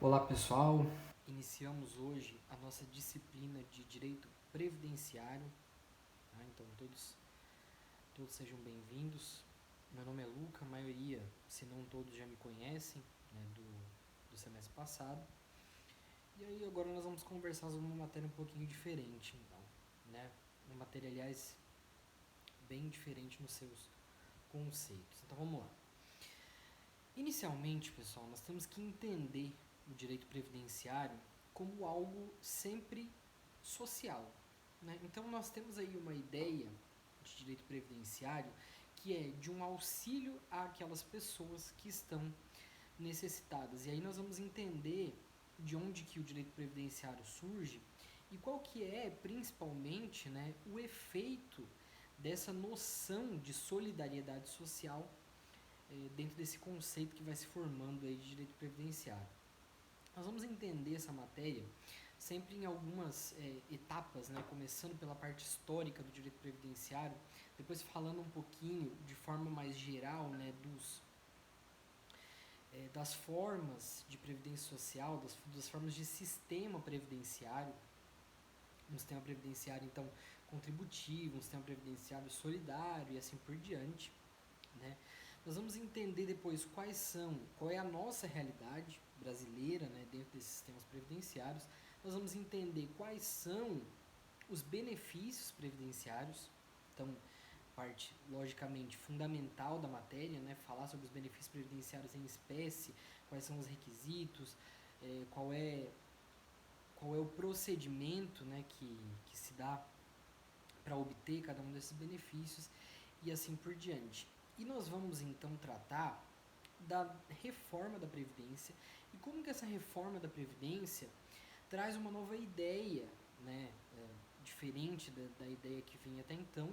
Olá pessoal, iniciamos hoje a nossa disciplina de Direito Previdenciário, tá? Então todos sejam bem-vindos. Meu nome é Luca, a maioria, se não todos, já me conhecem, né, do semestre passado. E aí agora nós vamos conversar sobre uma matéria um pouquinho diferente, então, né? Uma matéria, aliás, bem diferente nos seus conceitos. Então vamos lá. Inicialmente, pessoal, nós temos que entender o direito previdenciário como algo sempre social, né? Então nós temos aí uma ideia de direito previdenciário que é de um auxílio àquelas pessoas que estão necessitadas. E aí nós vamos entender de onde que o direito previdenciário surge e qual que é, principalmente, né, o efeito dessa noção de solidariedade social dentro desse conceito que vai se formando aí de direito previdenciário. Nós vamos entender essa matéria sempre em algumas etapas, né, começando pela parte histórica do direito previdenciário, depois falando um pouquinho de forma mais geral, né, das formas de previdência social, das formas de sistema previdenciário, um sistema previdenciário então contributivo, um sistema previdenciário solidário e assim por diante, né? Nós vamos entender depois qual é a nossa realidade brasileira, né, dentro desses sistemas previdenciários. Nós vamos entender quais são os benefícios previdenciários, então, parte logicamente fundamental da matéria, né, falar sobre os benefícios previdenciários em espécie, quais são os requisitos, qual é o procedimento, né, que se dá para obter cada um desses benefícios e assim por diante. E nós vamos então tratar da reforma da Previdência e como que essa reforma da Previdência traz uma nova ideia, né, diferente da ideia que vinha até então.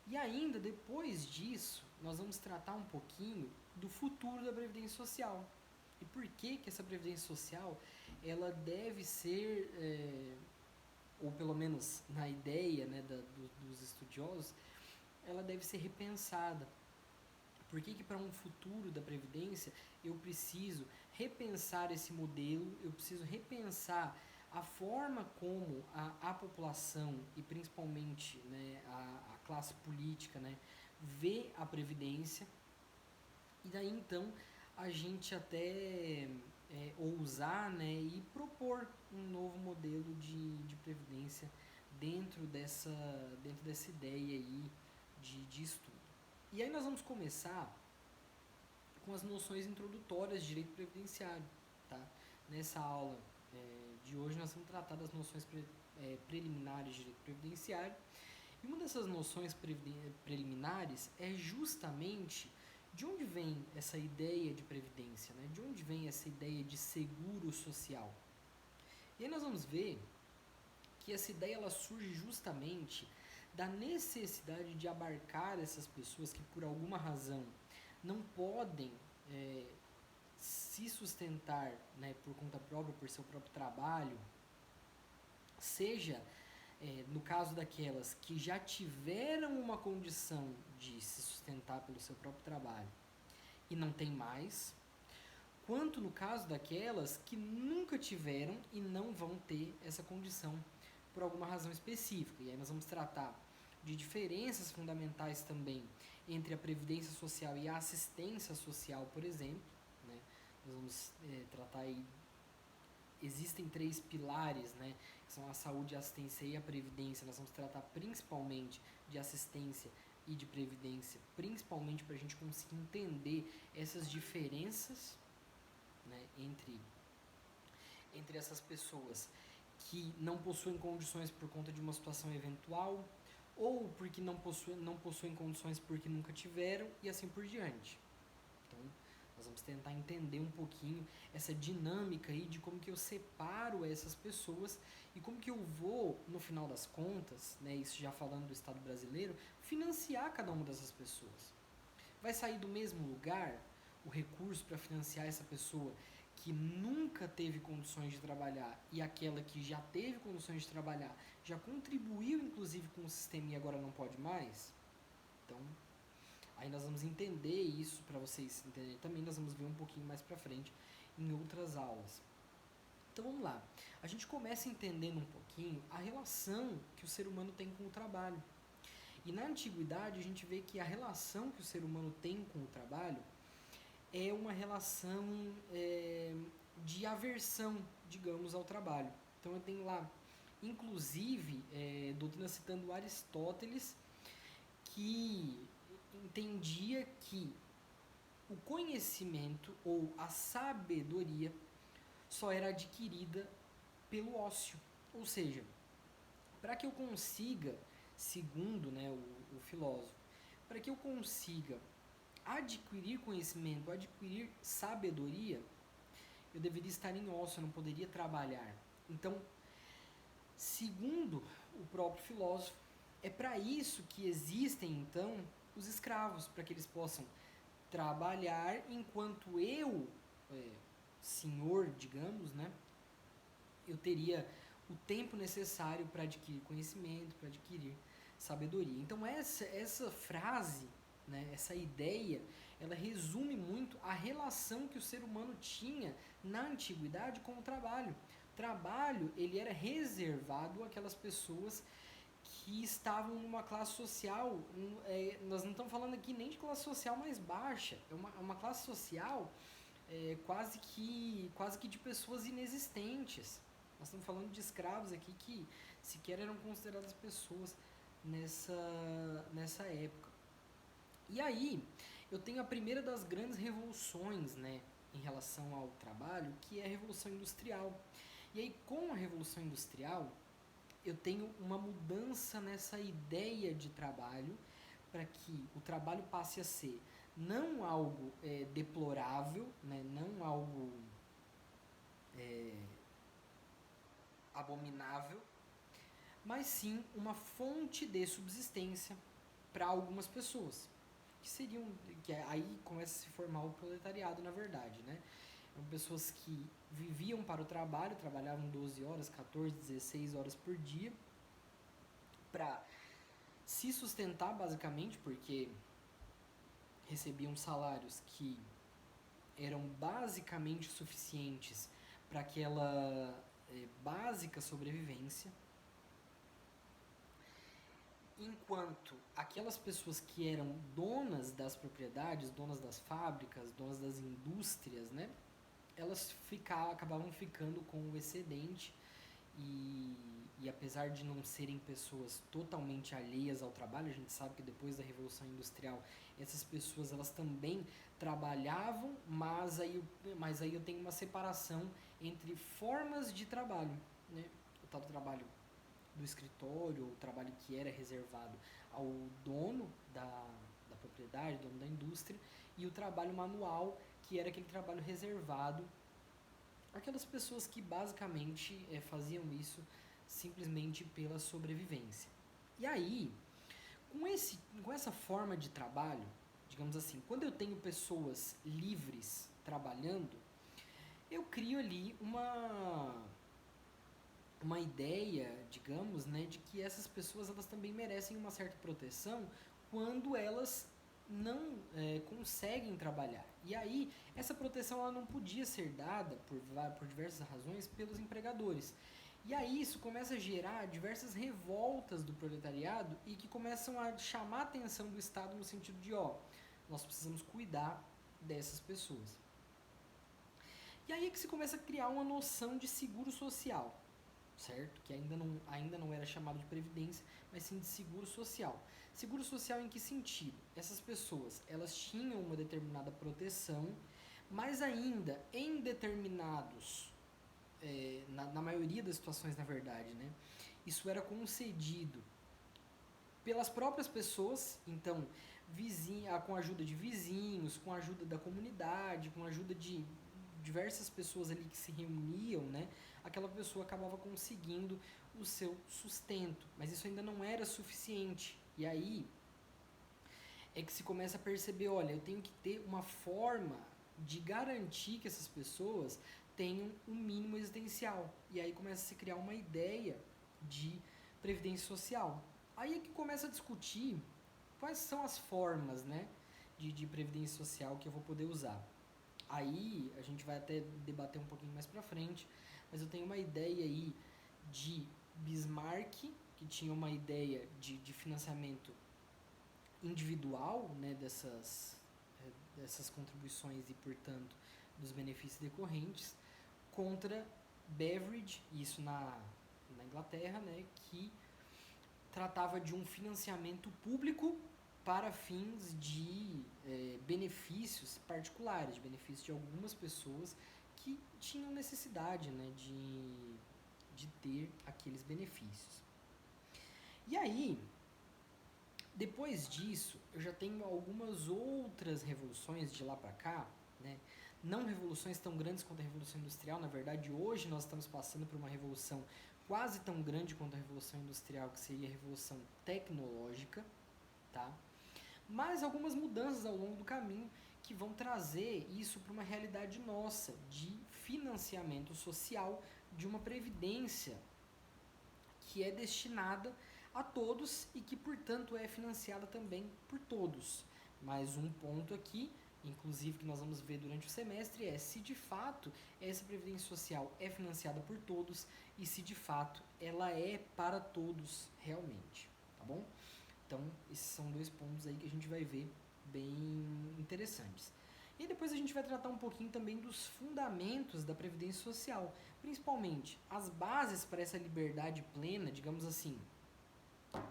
E ainda depois disso, nós vamos tratar um pouquinho do futuro da Previdência Social. E por que que essa Previdência Social ela deve ser, ou pelo menos na ideia, né, dos estudiosos, ela deve ser repensada. Por que que para um futuro da Previdência eu preciso repensar esse modelo, eu preciso repensar a forma como a população e principalmente, né, a classe política, né, vê a Previdência, e daí então a gente até ousar, né, e propor um novo modelo de Previdência dentro dessa ideia aí de estudo. E aí nós vamos começar com as noções introdutórias de direito previdenciário, tá? Nessa aula de hoje nós vamos tratar das noções preliminares de direito previdenciário. E uma dessas noções preliminares é justamente de onde vem essa ideia de previdência, né? De onde vem essa ideia de seguro social. E aí nós vamos ver que essa ideia ela surge justamente da necessidade de abarcar essas pessoas que por alguma razão não podem é, se sustentar, né, por conta própria, por seu próprio trabalho, seja no caso daquelas que já tiveram uma condição de se sustentar pelo seu próprio trabalho e não tem mais, quanto no caso daquelas que nunca tiveram e não vão ter essa condição por alguma razão específica. E aí nós vamos tratar de diferenças fundamentais também entre a previdência social e a assistência social, por exemplo, né? Nós vamos tratar aí, existem três pilares, né, que são a saúde, a assistência e a previdência. Nós vamos tratar principalmente de assistência e de previdência, principalmente para a gente conseguir entender essas diferenças, né, entre essas pessoas que não possuem condições por conta de uma situação eventual ou porque não possuem condições porque nunca tiveram e assim por diante. Então, nós vamos tentar entender um pouquinho essa dinâmica aí de como que eu separo essas pessoas e como que eu vou, no final das contas, né, isso já falando do Estado brasileiro, financiar cada uma dessas pessoas. Vai sair do mesmo lugar o recurso para financiar essa pessoa que nunca teve condições de trabalhar e aquela que já teve condições de trabalhar, já contribuiu inclusive com o sistema e agora não pode mais? Então, aí nós vamos entender isso para vocês entenderem também, nós vamos ver um pouquinho mais para frente em outras aulas. Então vamos lá. A gente começa entendendo um pouquinho a relação que o ser humano tem com o trabalho. E na antiguidade a gente vê que a relação que o ser humano tem com o trabalho é uma relação de aversão, digamos, ao trabalho. Então eu tenho lá, inclusive, doutrina citando Aristóteles, que entendia que o conhecimento ou a sabedoria só era adquirida pelo ócio. Ou seja, para que eu consiga, segundo, né, o filósofo, para que eu consiga adquirir conhecimento, adquirir sabedoria, eu deveria estar em ócio, eu não poderia trabalhar. Então, segundo o próprio filósofo, é para isso que existem então os escravos, para que eles possam trabalhar enquanto eu, senhor, digamos, né, eu teria o tempo necessário para adquirir conhecimento, para adquirir sabedoria. Então essa frase, né, essa ideia, ela resume muito a relação que o ser humano tinha na antiguidade com o trabalho. O trabalho, ele era reservado àquelas pessoas que estavam numa classe social, nós não estamos falando aqui nem de classe social mais baixa, é uma classe social quase que de pessoas inexistentes. Nós estamos falando de escravos aqui que sequer eram consideradas pessoas nessa época. E aí, eu tenho a primeira das grandes revoluções, né, em relação ao trabalho, que é a Revolução Industrial. E aí, com a Revolução Industrial, eu tenho uma mudança nessa ideia de trabalho para que o trabalho passe a ser não algo deplorável, né, não algo abominável, mas sim uma fonte de subsistência para algumas pessoas. Aí começa a se formar o proletariado, na verdade, né? Eram pessoas que viviam para o trabalho, trabalhavam 12 horas, 14, 16 horas por dia, para se sustentar basicamente, porque recebiam salários que eram basicamente suficientes para aquela básica sobrevivência, enquanto aquelas pessoas que eram donas das propriedades, donas das fábricas, donas das indústrias, né, elas acabavam ficando com o excedente e apesar de não serem pessoas totalmente alheias ao trabalho, a gente sabe que depois da Revolução Industrial essas pessoas elas também trabalhavam, mas aí eu tenho uma separação entre formas de trabalho, né? O tal do trabalho do escritório, o trabalho que era reservado ao dono da propriedade, dono da indústria, e o trabalho manual, que era aquele trabalho reservado àquelas pessoas que basicamente faziam isso simplesmente pela sobrevivência. E aí, com essa forma de trabalho, digamos assim, quando eu tenho pessoas livres trabalhando, eu crio ali uma ideia, digamos, né, de que essas pessoas elas também merecem uma certa proteção quando elas não conseguem trabalhar. E aí, essa proteção ela não podia ser dada, por diversas razões, pelos empregadores. E aí isso começa a gerar diversas revoltas do proletariado e que começam a chamar a atenção do Estado no sentido de, nós precisamos cuidar dessas pessoas. E aí é que se começa a criar uma noção de seguro social, certo? Que ainda não era chamado de previdência, mas sim de seguro social. Seguro social em que sentido? Essas pessoas, elas tinham uma determinada proteção, mas ainda em determinados, na maioria das situações, na verdade, né? Isso era concedido pelas próprias pessoas, então, com a ajuda de vizinhos, com a ajuda da comunidade, com a ajuda de diversas pessoas ali que se reuniam, né? Aquela pessoa acabava conseguindo o seu sustento, mas isso ainda não era suficiente. E aí é que se começa a perceber, olha, eu tenho que ter uma forma de garantir que essas pessoas tenham um mínimo existencial. E aí começa a se criar uma ideia de previdência social. Aí é que começa a discutir quais são as formas, né, de previdência social que eu vou poder usar. Aí a gente vai até debater um pouquinho mais pra frente, mas eu tenho uma ideia aí de Bismarck, que tinha uma ideia de financiamento individual, né, dessas contribuições e, portanto, dos benefícios decorrentes, contra Beveridge, isso na Inglaterra, né, que tratava de um financiamento público para fins de benefícios particulares, de benefícios de algumas pessoas que tinham necessidade, né, de ter aqueles benefícios. E aí, depois disso, eu já tenho algumas outras revoluções de lá para cá, né? Não revoluções tão grandes quanto a Revolução Industrial, na verdade, hoje nós estamos passando por uma revolução quase tão grande quanto a Revolução Industrial, que seria a Revolução Tecnológica, tá? Mas algumas mudanças ao longo do caminho que vão trazer isso para uma realidade nossa, de financiamento social, de uma previdência que é destinada a todos e que, portanto, é financiada também por todos. Mais um ponto aqui, inclusive que nós vamos ver durante o semestre, é se de fato essa previdência social é financiada por todos e se de fato ela é para todos realmente, tá bom? Então, esses são dois pontos aí que a gente vai ver bem interessantes. E depois a gente vai tratar um pouquinho também dos fundamentos da previdência social, principalmente as bases para essa liberdade plena, digamos assim,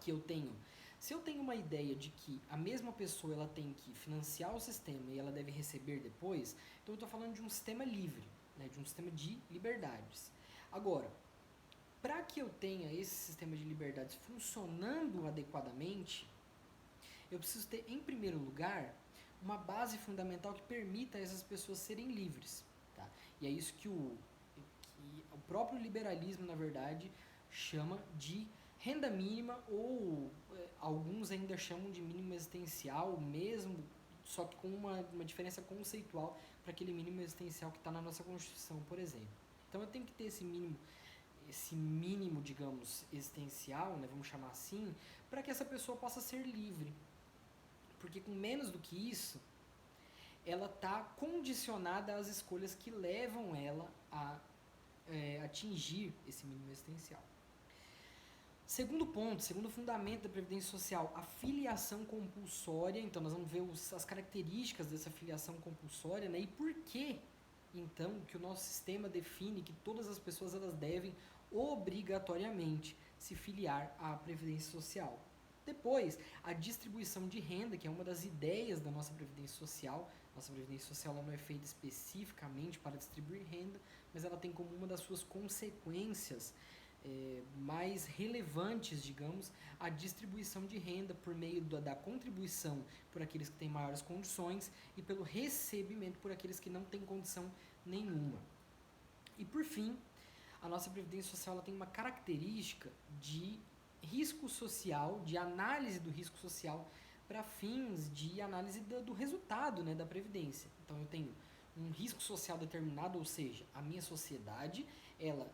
que eu tenho. Se eu tenho uma ideia de que a mesma pessoa ela tem que financiar o sistema e ela deve receber depois, então eu estou falando de um sistema livre, né, de um sistema de liberdades. Agora, para que eu tenha esse sistema de liberdades funcionando adequadamente, eu preciso ter, em primeiro lugar, uma base fundamental que permita essas pessoas serem livres. Tá? E é isso que o próprio liberalismo, na verdade, chama de renda mínima, ou alguns ainda chamam de mínimo existencial, mesmo, só que com uma diferença conceitual para aquele mínimo existencial que está na nossa Constituição, por exemplo. Então eu tenho que ter esse mínimo, digamos, existencial, né, vamos chamar assim, para que essa pessoa possa ser livre. Porque com menos do que isso, ela está condicionada às escolhas que levam ela a atingir esse mínimo existencial. Segundo ponto, segundo fundamento da Previdência Social, a filiação compulsória. Então, nós vamos ver as características dessa filiação compulsória, né? E por que, então, que o nosso sistema define que todas as pessoas elas devem obrigatoriamente se filiar à Previdência Social. Depois, a distribuição de renda, que é uma das ideias da nossa Previdência Social. Nossa Previdência Social não é feita especificamente para distribuir renda, mas ela tem como uma das suas consequências mais relevantes, digamos, a distribuição de renda por meio da contribuição por aqueles que têm maiores condições e pelo recebimento por aqueles que não têm condição nenhuma. E por fim, a nossa Previdência Social ela tem uma característica de risco social, de análise do risco social para fins de análise do resultado, né, da Previdência. Então eu tenho um risco social determinado, ou seja, a minha sociedade, ela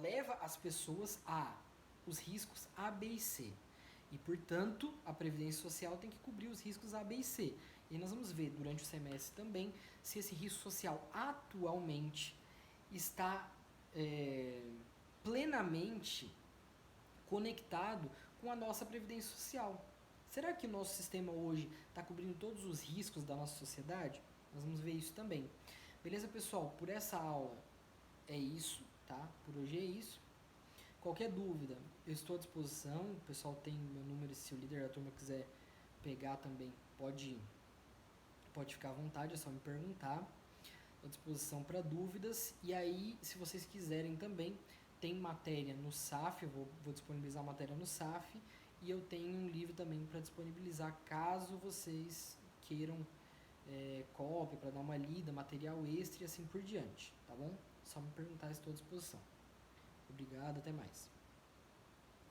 leva as pessoas a os riscos A, B e C. E, portanto, a Previdência Social tem que cobrir os riscos A, B e C. E nós vamos ver durante o semestre também se esse risco social atualmente está plenamente conectado com a nossa Previdência Social. Será que o nosso sistema hoje está cobrindo todos os riscos da nossa sociedade? Nós vamos ver isso também. Beleza, pessoal? Por essa aula é isso, tá? Por hoje é isso. Qualquer dúvida, eu estou à disposição. O pessoal tem meu número, se o líder da turma quiser pegar também, pode ficar à vontade, é só me perguntar. Estou à disposição para dúvidas. E aí, se vocês quiserem também, tem matéria no SAF, eu vou disponibilizar a matéria no SAF. E eu tenho um livro também para disponibilizar, caso vocês queiram cópia, para dar uma lida, material extra e assim por diante, tá bom? Só me perguntar, estou à disposição. Obrigado, até mais.